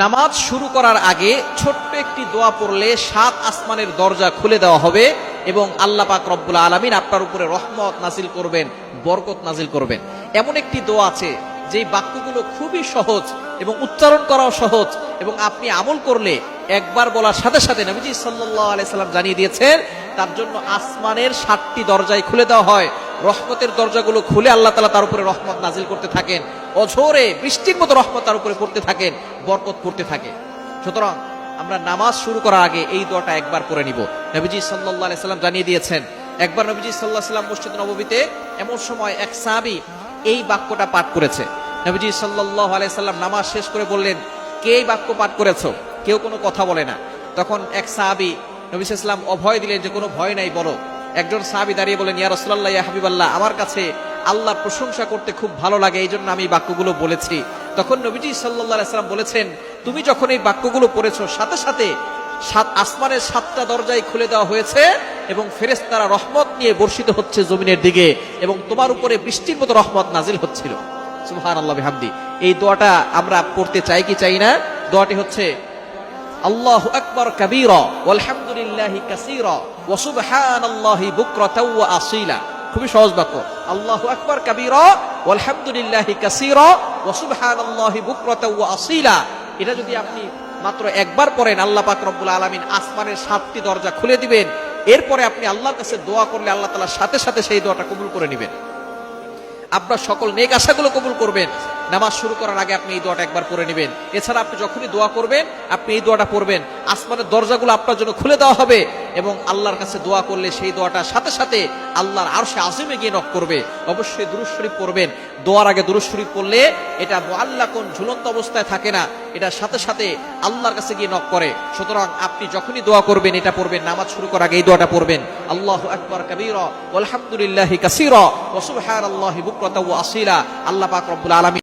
নামাজ শুরু করার আগে ছোট্ট একটি দোয়া পড়লে 7 আসমানের দরজা খুলে দেওয়া হবে এবং আল্লাহ পাক রব্বুল আলামিন আপনার উপরে রহমত নাজিল করবেন, বরকত নাজিল করবেন। এমন একটি দোয়া আছে যেই বাক্যগুলো খুবই সহজ এবং উচ্চারণ করাও সহজ এবং আপনি আমল করলে একবার বলার সাথে সাথে নবীজি সাল্লাল্লাহু আলাইহি সাল্লাম জানিয়ে দিয়েছেন তার জন্য আসমানের 7টি দরজাই খুলে দেওয়া হয়। রহমতের দরজাগুলো খুলে আল্লাহ তাআলা তার উপরে রহমত নাজিল করতে থাকেন, অঝোরে বৃষ্টির মতো রহমত তার উপরে পড়তে থাকেন, বরকত পড়তে থাকে। সুতরাং আমরা নামাজ শুরু করার আগে এই দোয়াটা একবার পড়ে নিব। নবীজি সাল্লাল্লাহু আলাইহি সাল্লাম জানিয়ে দিয়েছেন, একবার নবীজি সাল্লাল্লাহু আলাইহি সাল্লাম মসজিদ নববীতে এমন সময় এক সাহাবী এই বাক্যটা পাঠ করেছে। নবীজি সাল্লাল্লাহু আলাইহি সাল্লাম নামাজ শেষ করে বললেন, কে এই বাক্য পাঠ করেছো? কেউ কোনো কথা বলে না। তখন এক সাহাবী নবী সাল্লাল্লাহু আলাইহি সাল্লাম অভয় দিলেন যে কোনো ভয় নাই, বলো। একজন সাহাবী দাঁড়িয়ে বলেন, ইয়া রাসূলুল্লাহ, ইয়া হাবিবাল্লাহ, আমার কাছে আল্লাহর প্রশংসা করতে খুব ভালো লাগে, এই জন্য আমি বাক্যগুলো বলেছি। তখন নবীজি সাল্লাল্লাহু আলাইহি সাল্লাম বলেছেন, তুমি যখন এই বাক্যগুলো পড়েছো সাথে সাথে 7 আসমানের 7টা দরজাই খুলে দেওয়া হয়েছে এবং ফেরেশতারা রহমত নিয়ে বর্ষিত হচ্ছে জমিনের দিকে এবং তোমার উপরে বৃষ্টির মতো রহমত নাজিল হচ্ছিল। সুবহানাল্লাহ বিহামদি। এই দোয়াটা আমরা পড়তে চাই কি চাই না? দোয়াটি হচ্ছে আল্লাহু আকবার কাবীরা ওয়ালহামদুলিল্লাহি কাসীরা ওয়া সুবহানাল্লাহি বুকরাতাও ওয়া আসীলা। খুবই সহজ বাক্য, আল্লাহু আকবার কাবীরা ওয়ালহামদুলিল্লাহি কাসীরা ওয়া সুবহানাল্লাহি বুকরাতাও ওয়া আসীলা। এটা যদি আপনি মাত্র একবার পড়েন, আল্লাহ পাক রব্বুল আলামিন আসমানের 7টি দরজা খুলে দিবেন। এরপরে আপনি আল্লাহর কাছে দোয়া করলে আল্লাহ তাআলা সাথে সাথে সেই দোয়াটা কবুল করে নেবেন, আপনার সকল নেক আশাগুলো কবুল করবেন। নামাজ শুরু করার আগে আপনি এই দোয়াটা একবার পড়ে নেবেন। এছাড়া আপনি যখনই দোয়া করবেন আপনি এই দোয়াটা পড়বেন, আসমানের দরজাগুলো আপনার জন্য খুলে দেওয়া হবে এবং আল্লাহর কাছে দোয়া করলে সেই দোয়াটা সাথে সাথে আল্লাহর আরশে আজিমে গিয়ে নক করবে। অবশ্যই দুরূদ শরীফ পড়বেন। দোয়ার আগে দুরূদ শরীফ পড়লে এটা মুআল্লাকুন, ঝুলন্ত অবস্থায় থাকে না, এটা সাথে সাথে আল্লাহর কাছে গিয়ে নক করে। সুতরাং আপনি যখনই দোয়া করবেন এটা পড়বেন, নামাজ শুরু করার আগে এই দোয়াটা পড়বেন, আল্লাহু আকবার কাবীরা ওয়ালহামদুলিল্লাহি কাসীরা ওয়া সুবহানাল্লাহি বুকরাতাও ওয়া আসীলা। আল্লাহ পাক রব্বুল আলামিন